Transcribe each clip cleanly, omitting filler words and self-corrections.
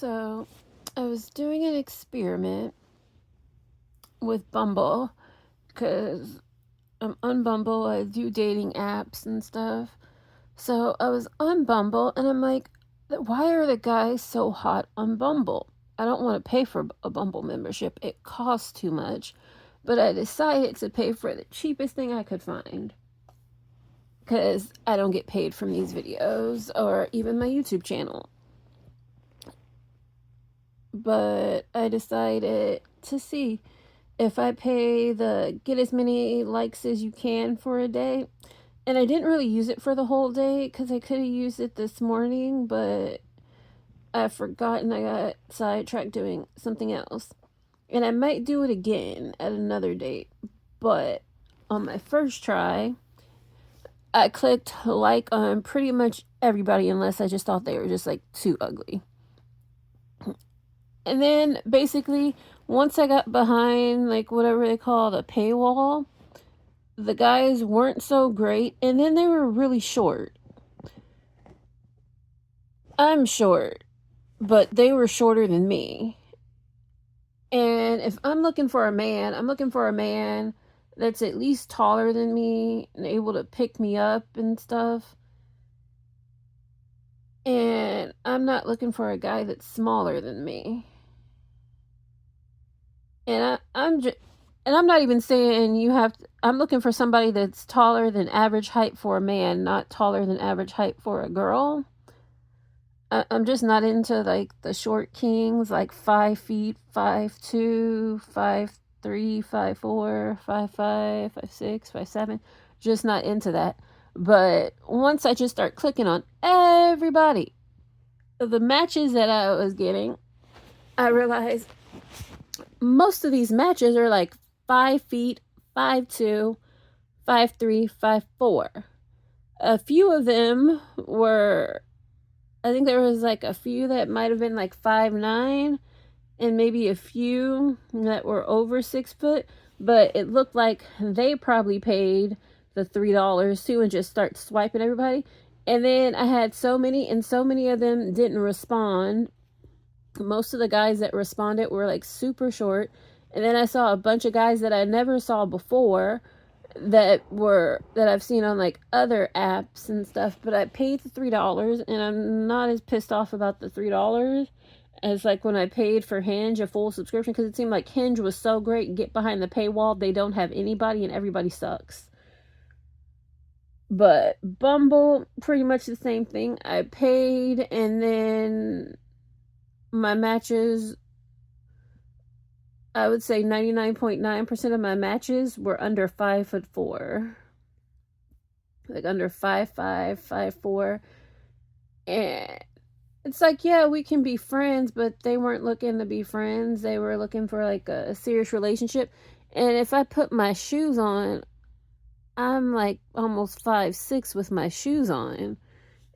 So, I was doing an experiment with Bumble because I'm on Bumble. I do dating apps and stuff. So, I was on Bumble and I'm like, why are the guys so hot on Bumble? I don't want to pay for a Bumble membership, it costs too much. But I decided to pay for the cheapest thing I could find because I don't get paid from these videos or even my YouTube channel. But I decided to see if I pay the get as many likes as you can for a day. And I didn't really use it for the whole day because I could have used it this morning, but I forgot and I got sidetracked doing something else. And I might do it again at another date. But on my first try, I clicked like on pretty much everybody unless I just thought they were just like too ugly. And then basically, once I got behind like whatever they call the paywall, the guys weren't so great, and then they were really short. I'm short, but they were shorter than me. And if I'm looking for a man, I'm looking for a man that's at least taller than me and able to pick me up and stuff. And I'm not looking for a guy that's smaller than me. And I'm not even saying you have to, I'm looking for somebody that's taller than average height for a man, not taller than average height for a girl. I'm just not into like the short kings, like 5 feet, 5'2", 5'3", 5'4", 5'5", 5'6", 5'7". Just not into that. But once I just start clicking on everybody, the matches that I was getting, I realized most of these matches are like 5 feet, 5'2", 5'3", 5'4". A few of them were, I think there was like a few that might have been like 5'9", and maybe a few that were over 6 foot, but it looked like they probably paid the $3 too and just start swiping everybody. And then I had so many, and so many of them didn't respond. Most of the guys that responded were like super short. And then I saw a bunch of guys that I never saw before that I've seen on like other apps and stuff, but I paid the $3 and I'm not as pissed off about the $3 as like when I paid for Hinge a full subscription, because it seemed like Hinge was so great. Get behind the paywall, they don't have anybody and everybody sucks. But Bumble, pretty much the same thing. I paid and then my matches, I would say 99.9% of my matches were under 5'4", like under 5'5", 5'4", and it's like, yeah, we can be friends, but they weren't looking to be friends. They were looking for like a serious relationship. And if I put my shoes on, I'm like almost 5'6" with my shoes on,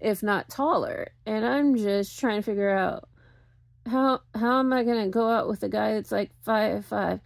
if not taller. And I'm just trying to figure out how am I gonna go out with a guy that's like 5'5"?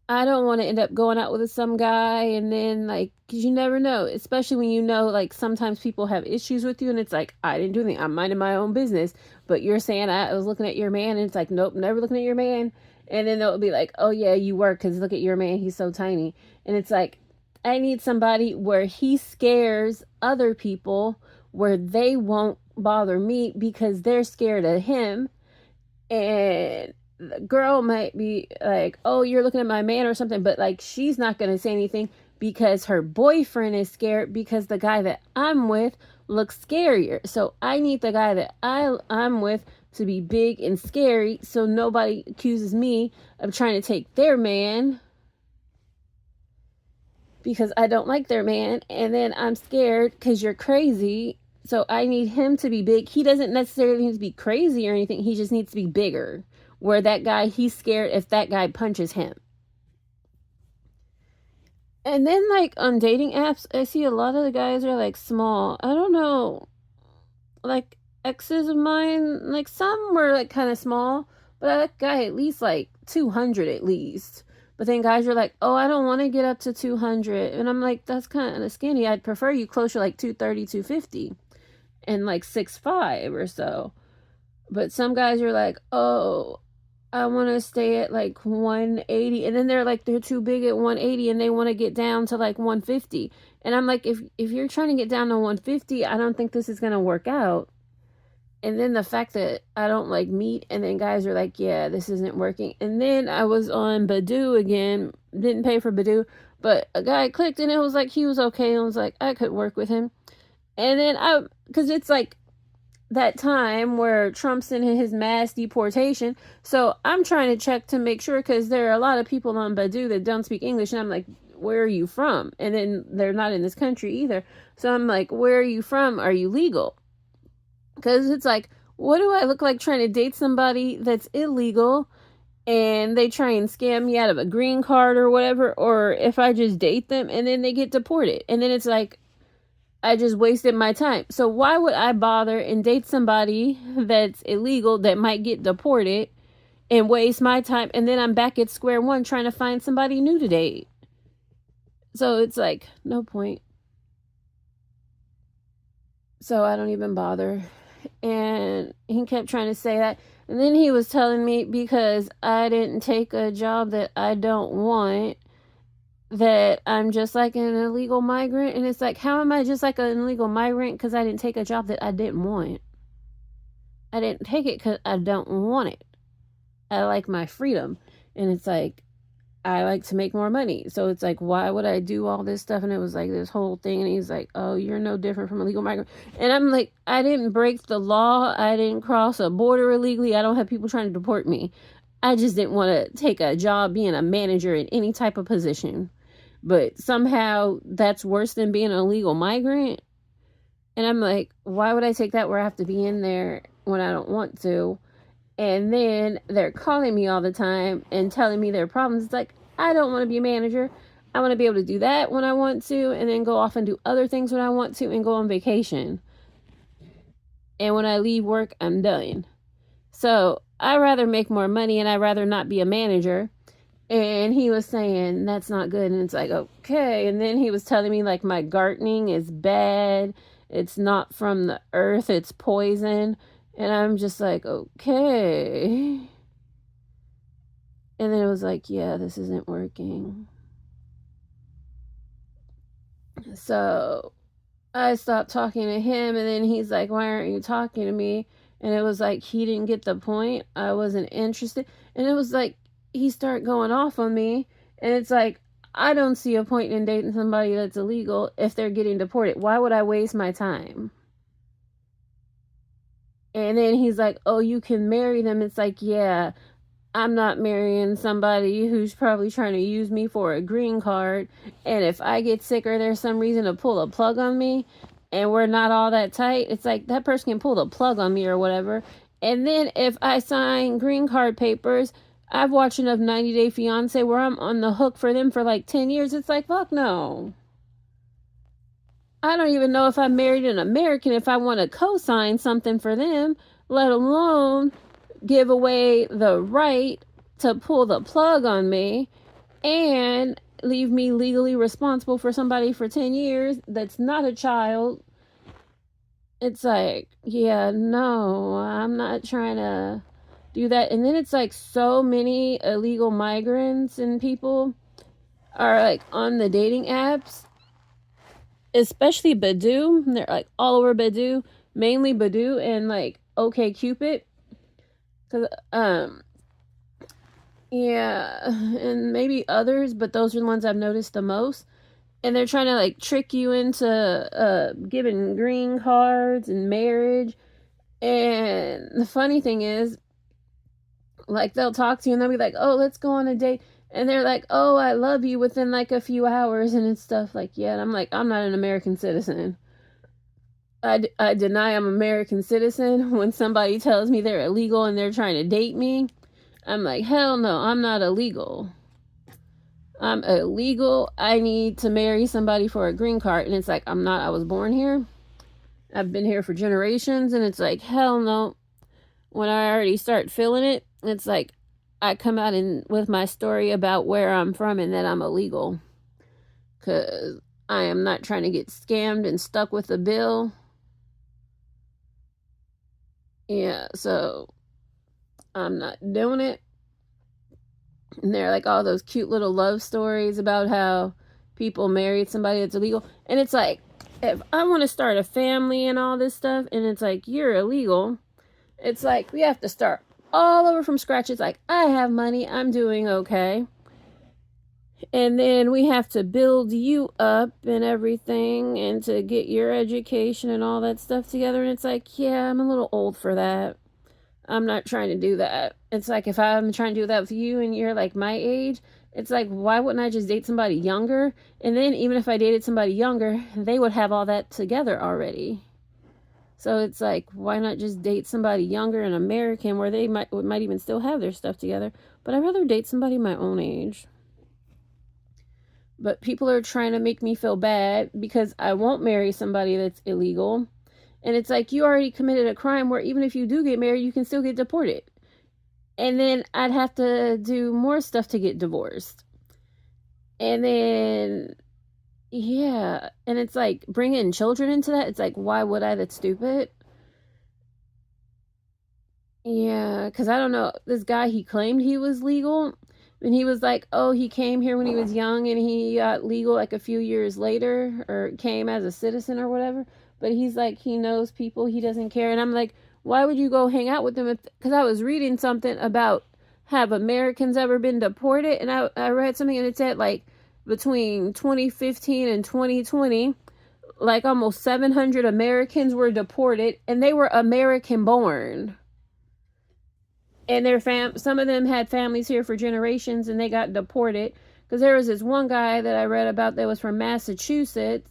I don't want to end up going out with some guy and then like, because you never know, especially when you know like sometimes people have issues with you and it's like, I didn't do anything, I'm minding my own business, but you're saying I was looking at your man, and it's like, nope, never looking at your man. And then they'll be like, oh yeah, you were, because look at your man, he's so tiny. And it's like, I need somebody where he scares other people, where they won't bother me because they're scared of him. And the girl might be like, oh, you're looking at my man or something, but like she's not going to say anything because her boyfriend is scared because the guy that I'm with looks scarier. So I need the guy that I'm with to be big and scary so nobody accuses me of trying to take their man, because I don't like their man, and then I'm scared because you're crazy. So I need him to be big. He doesn't necessarily need to be crazy or anything. He just needs to be bigger, where that guy, he's scared if that guy punches him. And then like on dating apps, I see a lot of the guys are like small. I don't know, like exes of mine, like some were like kind of small, but that guy at least like 200 at least. But then guys are like, oh, I don't want to get up to 200. And I'm like, that's kind of skinny. I'd prefer you closer like 230, 250. and like 6'5" or so. But some guys are like, oh, I want to stay at like 180, and then they're like they're too big at 180 and they want to get down to like 150. And I'm like, if you're trying to get down to 150, I don't think this is going to work out. And then the fact that I don't like meat, and then guys are like, yeah, this isn't working. And then I was on Badoo again, didn't pay for Badoo, but a guy clicked and it was like he was okay, and I was like, I could work with him. And then because it's like that time where Trump's in his mass deportation. So I'm trying to check to make sure, because there are a lot of people on Badoo that don't speak English, and I'm like, where are you from? And then they're not in this country either. So I'm like, where are you from? Are you legal? Because it's like, what do I look like trying to date somebody that's illegal and they try and scam me out of a green card or whatever? Or if I just date them and then they get deported, and then it's like, I just wasted my time. So why would I bother and date somebody that's illegal that might get deported and waste my time, and then I'm back at square one trying to find somebody new to date? So it's like, no point. So I don't even bother. And he kept trying to say that. And then he was telling me because I didn't take a job that I don't want, that I'm just like an illegal migrant. And it's like, how am I just like an illegal migrant because I didn't take a job that I didn't want? I didn't take it because I don't want it. I like my freedom. And it's like, I like to make more money. So it's like, why would I do all this stuff? And it was like this whole thing. And he's like, oh, you're no different from a legal migrant. And I'm like, I didn't break the law. I didn't cross a border illegally. I don't have people trying to deport me. I just didn't want to take a job being a manager in any type of position. But somehow that's worse than being a legal migrant. And I'm like, why would I take that where I have to be in there when I don't want to? And then they're calling me all the time and telling me their problems. It's like, I don't want to be a manager. I want to be able to do that when I want to, and then go off and do other things when I want to, and go on vacation. And when I leave work, I'm done. So I rather make more money, and I rather not be a manager. And he was saying that's not good. And it's like, okay. And then he was telling me like my gardening is bad. It's not from the earth, it's poison. And I'm just like, okay. And then it was like, yeah, this isn't working. So I stopped talking to him, and then he's like, why aren't you talking to me? And it was like, he didn't get the point. I wasn't interested. And it was like, he started going off on me. And it's like, I don't see a point in dating somebody that's illegal if they're getting deported. Why would I waste my time? And then he's like, oh, you can marry them. It's like, yeah, I'm not marrying somebody who's probably trying to use me for a green card. And if I get sick or there's some reason to pull a plug on me and we're not all that tight, it's like that person can pull the plug on me or whatever. And then if I sign green card papers, I've watched enough 90 Day Fiance where I'm on the hook for them for like 10 years. It's like, fuck no. I don't even know if I married an American if I want to co sign something for them, let alone give away the right to pull the plug on me and leave me legally responsible for somebody for 10 years that's not a child. It's like, yeah, no, I'm not trying to do that. And then it's like so many illegal migrants and people are like on the dating apps, especially Badoo. They're like all over Badoo, mainly Badoo and like OkCupid. Cause yeah, and maybe others, but those are the ones I've noticed the most. And they're trying to like trick you into giving green cards and marriage. And the funny thing is, like they'll talk to you and they'll be like, "Oh, let's go on a date." And they're like, "Oh, I love you," within like a few hours, and it's stuff like, yeah. And I'm like, I'm not an American citizen. I deny I'm an American citizen when somebody tells me they're illegal and they're trying to date me. I'm like, hell no, I'm not illegal. I'm illegal. I need to marry somebody for a green card. And it's like, I'm not. I was born here. I've been here for generations. And it's like, hell no. When I already start feeling it, it's like, I come out with my story about where I'm from and that I'm illegal. Because I am not trying to get scammed and stuck with a bill. Yeah, so I'm not doing it. And there are like all those cute little love stories about how people married somebody that's illegal. And it's like, if I want to start a family and all this stuff, and it's like, you're illegal, it's like, we have to start all over from scratch. It's like, I have money, I'm doing okay. And then we have to build you up and everything and to get your education and all that stuff together. And it's like, yeah, I'm a little old for that. I'm not trying to do that. It's like if I'm trying to do that with you and you're like my age, it's like, why wouldn't I just date somebody younger? And then even if I dated somebody younger, they would have all that together already. So it's like, why not just date somebody younger and American where they might even still have their stuff together? But I'd rather date somebody my own age. But people are trying to make me feel bad because I won't marry somebody that's illegal. And it's like, you already committed a crime where even if you do get married, you can still get deported. And then I'd have to do more stuff to get divorced. And then, yeah. And it's like, bringing children into that, it's like, why would I? That's stupid. Yeah, because I don't know. This guy, he claimed he was legal. And he was like, oh, he came here when he was young and he got legal like a few years later or came as a citizen or whatever. But he's like, he knows people, he doesn't care. And I'm like, why would you go hang out with them? Because I was reading something about have Americans ever been deported? And I read something and it said like between 2015 and 2020, like almost 700 Americans were deported and they were American born, and some of them had families here for generations and they got deported. Because there was this one guy that I read about that was from Massachusetts.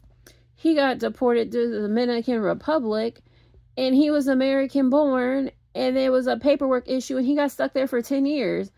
He got deported to the Dominican Republic and he was American born, and there was a paperwork issue and he got stuck there for 10 years.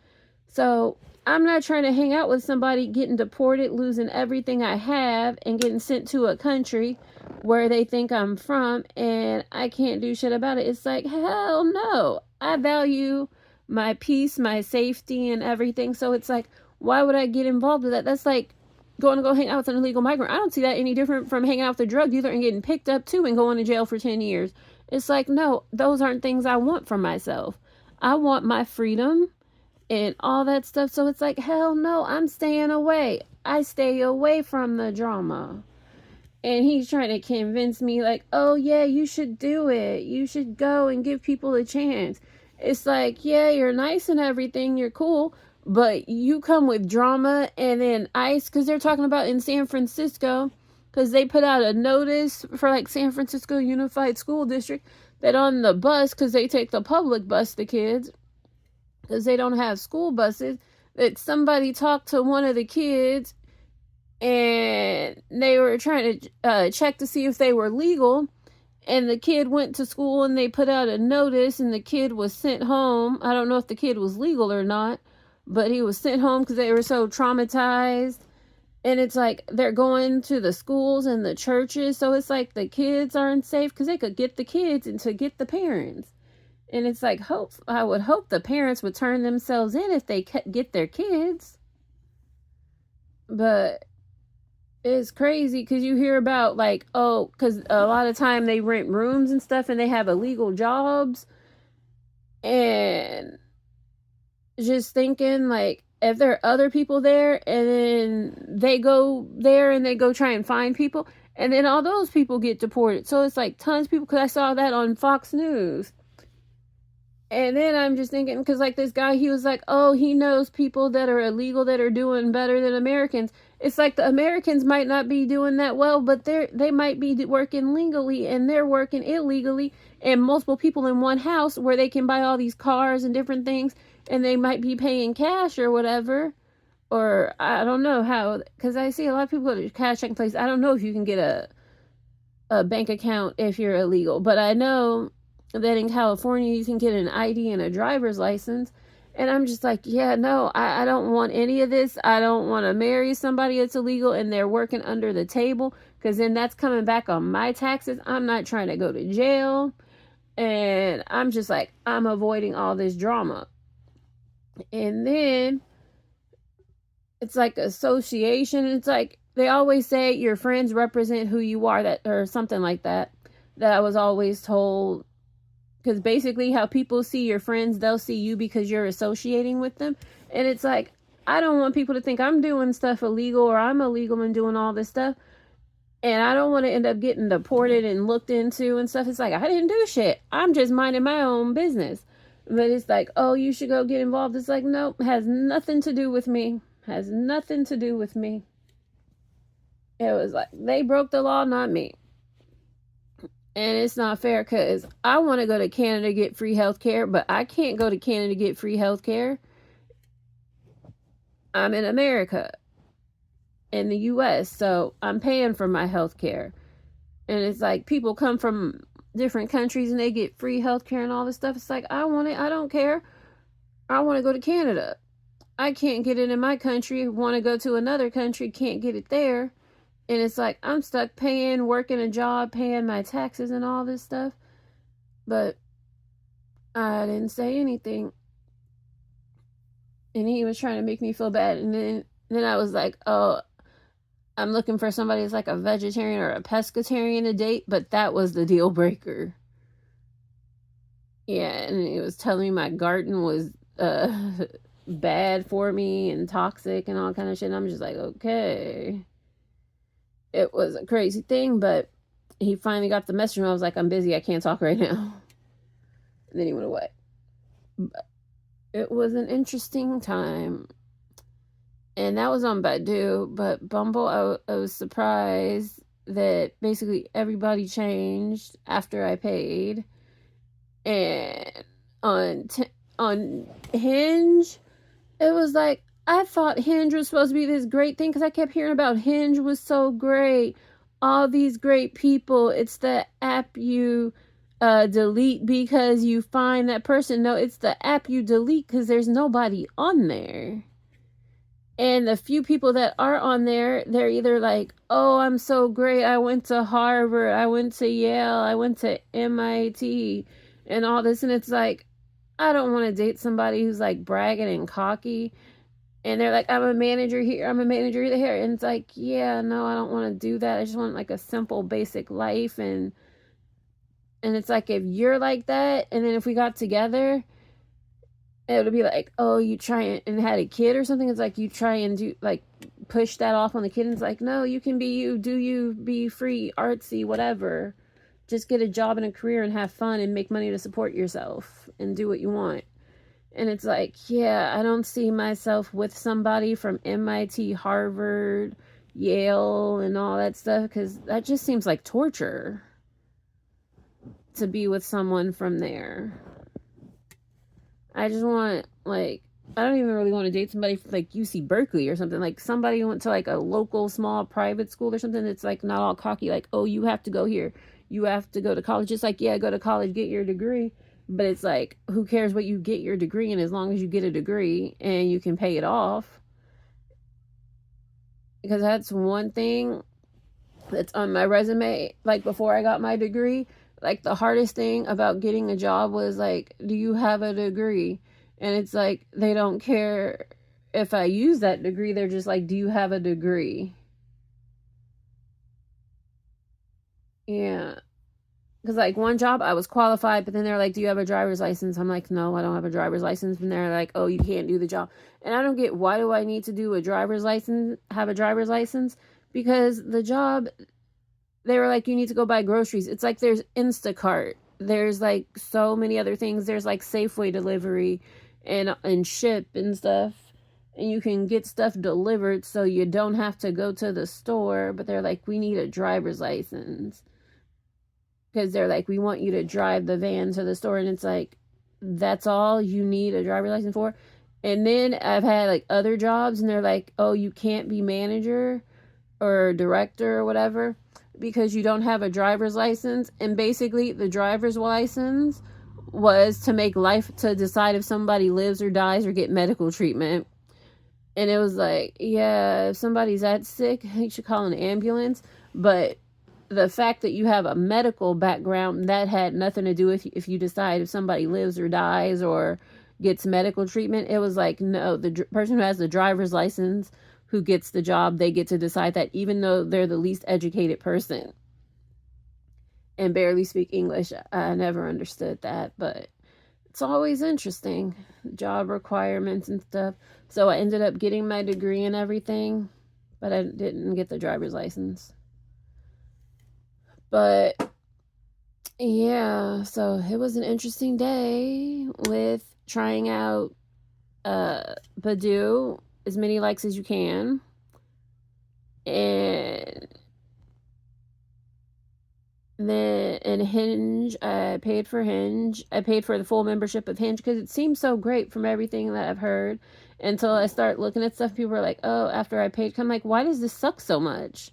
So I'm not trying to hang out with somebody getting deported, losing everything I have, and getting sent to a country where they think I'm from and I can't do shit about it. It's like, hell no. I value my peace, my safety, and everything. So it's like, why would I get involved with that? That's like going to go hang out with an illegal migrant. I don't see that any different from hanging out with a drug dealer and getting picked up too and going to jail for 10 years. It's like, no, those aren't things I want for myself. I want my freedom and all that stuff. So it's like, hell no, I'm staying away. I stay away from the drama. And he's trying to convince me, like, oh yeah, you should do it. You should go and give people a chance. It's like, yeah, you're nice and everything, you're cool, but you come with drama and then ICE, because they're talking about in San Francisco, because they put out a notice for like San Francisco Unified School District that on the bus, because they take the public bus, the kids, because they don't have school buses, that somebody talked to one of the kids and they were trying to check to see if they were legal. And the kid went to school and they put out a notice and the kid was sent home. I don't know if the kid was legal or not, but he was sent home because they were so traumatized. And it's like they're going to the schools and the churches. So it's like the kids aren't safe because they could get the kids and to get the parents. And it's like, I would hope the parents would turn themselves in if they get their kids. But it's crazy because you hear about like, oh, because a lot of time they rent rooms and stuff and they have illegal jobs. And just thinking like, if there are other people there and then they go there and they go try and find people and then all those people get deported. So it's like tons of people, because I saw that on Fox News. And then I'm just thinking, because like this guy, he was like, oh, he knows people that are illegal that are doing better than Americans. It's like the Americans might not be doing that well, but they might be working legally and they're working illegally, and multiple people in one house where they can buy all these cars and different things, and they might be paying cash or whatever. Or I don't know how, because I see a lot of people go to cash checking place. I don't know if you can get a bank account if you're illegal, but I know that in California you can get an ID and a driver's license. And I'm just like, yeah, no, I don't want any of this. I don't want to marry somebody that's illegal and they're working under the table, because then that's coming back on my taxes. I'm not trying to go to jail. And I'm just like, I'm avoiding all this drama. And then it's like association. It's like they always say your friends represent who you are, that or something like that. That I was always told Because basically, how people see your friends, they'll see you because you're associating with them. And it's like, I don't want people to think I'm doing stuff illegal or I'm illegal and doing all this stuff. And I don't want to end up getting deported and looked into and stuff. It's like, I didn't do shit. I'm just minding my own business. But it's like, oh, you should go get involved. It's like, nope, has nothing to do with me. Has nothing to do with me. It was like, they broke the law, not me. And it's not fair because I want to go to Canada to get free health care, but I can't go to Canada to get free health care. I'm in America, in the US, so I'm paying for my health care. And it's like people come from different countries and they get free health care and all this stuff. It's like, I want it. I don't care. I want to go to Canada. I can't get it in my country. Want to go to another country, can't get it there. And it's like, I'm stuck paying, working a job, paying my taxes and all this stuff. But I didn't say anything. And he was trying to make me feel bad. And then I was like, oh, I'm looking for somebody that's like a vegetarian or a pescatarian to date. But that was the deal breaker. Yeah, and he was telling me my garden was bad for me and toxic and all kind of shit. And I'm just like, okay. It was a crazy thing, but he finally got the message and I was like, I'm busy, I can't talk right now. And then he went away. But it was an interesting time. And that was on Badoo, but Bumble, I was surprised that basically everybody changed after I paid. And on Hinge, it was like, I thought Hinge was supposed to be this great thing because I kept hearing about Hinge was so great. All these great people. It's the app you delete because you find that person. No, it's the app you delete because there's nobody on there. And the few people that are on there, they're either like, oh, I'm so great. I went to Harvard. I went to Yale. I went to MIT and all this. And it's like, I don't want to date somebody who's like bragging and cocky. And they're like, I'm a manager here, I'm a manager there. And it's like, yeah, no, I don't want to do that. I just want like a simple, basic life. And it's like, if you're like that, and then if we got together, it would be like, oh, you try and had a kid or something. It's like, you try and do, like, push that off on the kid. And it's like, no, you can be you, do you, be free, artsy, whatever. Just get a job and a career and have fun and make money to support yourself and do what you want. And it's like, yeah, I don't see myself with somebody from MIT, Harvard, Yale, and all that stuff, because that just seems like torture to be with someone from there. I just want, like, I don't even really want to date somebody from, like, UC Berkeley or something. Like, somebody who went to, like, a local, small, private school or something that's, like, not all cocky. Like, oh, you have to go here. You have to go to college. It's like, yeah, go to college, get your degree. But it's like, who cares what you get your degree in as long as you get a degree and you can pay it off? Because that's one thing that's on my resume. Like, before I got my degree, like, the hardest thing about getting a job was like, do you have a degree? And it's like, they don't care if I use that degree. They're just like, do you have a degree? Yeah. Because, like, one job I was qualified, but then they're like, do you have a driver's license? I'm like, no, I don't have a driver's license. And they're like, oh, you can't do the job. And I don't get, why do I need to do a driver's license, have a driver's license? Because the job, they were like, you need to go buy groceries. It's like, there's Instacart. There's like so many other things. There's like Safeway delivery and ship and stuff. And you can get stuff delivered so you don't have to go to the store. But they're like, we need a driver's license. Because they're like, we want you to drive the van to the store. And it's like, that's all you need a driver's license for? And then I've had like other jobs and they're like, oh, you can't be manager or director or whatever because you don't have a driver's license. And basically the driver's license was to make life, to decide if somebody lives or dies or get medical treatment. And it was like, yeah, if somebody's that sick, you should call an ambulance. But the fact that you have a medical background, that had nothing to do with if you decide if somebody lives or dies or gets medical treatment. It was like, no, the person who has the driver's license who gets the job, they get to decide that, even though they're the least educated person. and barely speak English. I never understood that, but it's always interesting, job requirements and stuff. So I ended up getting my degree and everything, but I didn't get the driver's license. But yeah, so it was an interesting day with trying out Badoo, as many likes as you can. And then in Hinge, I paid for Hinge. I paid for the full membership of Hinge because it seems so great from everything that I've heard. Until I start looking at stuff, people are like, "Oh, after I paid," I'm like, "Why does this suck so much?"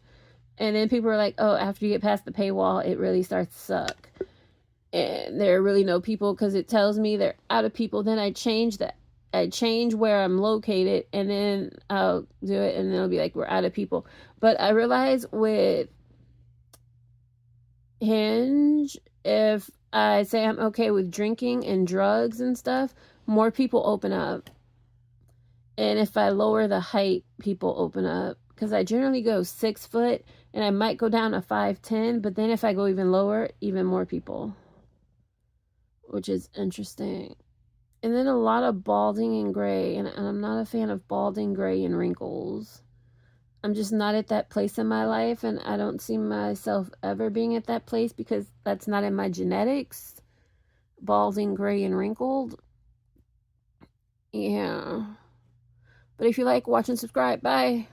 And then people are like, "Oh, after you get past the paywall, it really starts to suck." And there are really no people because it tells me they're out of people. Then I change that. I change where I'm located, and then I'll do it, and then it'll be like, "We're out of people." But I realize with Hinge, if I say I'm okay with drinking and drugs and stuff, more people open up. And if I lower the height, people open up. Because I generally go 6 foot, and I might go down to 5'10", but then if I go even lower, even more people, which is interesting. And then a lot of balding and gray, and I'm not a fan of balding, gray, and wrinkles. I'm just not at that place in my life, and I don't see myself ever being at that place because that's not in my genetics. Balding, gray, and wrinkled. Yeah. But if you like, watch and subscribe. Bye.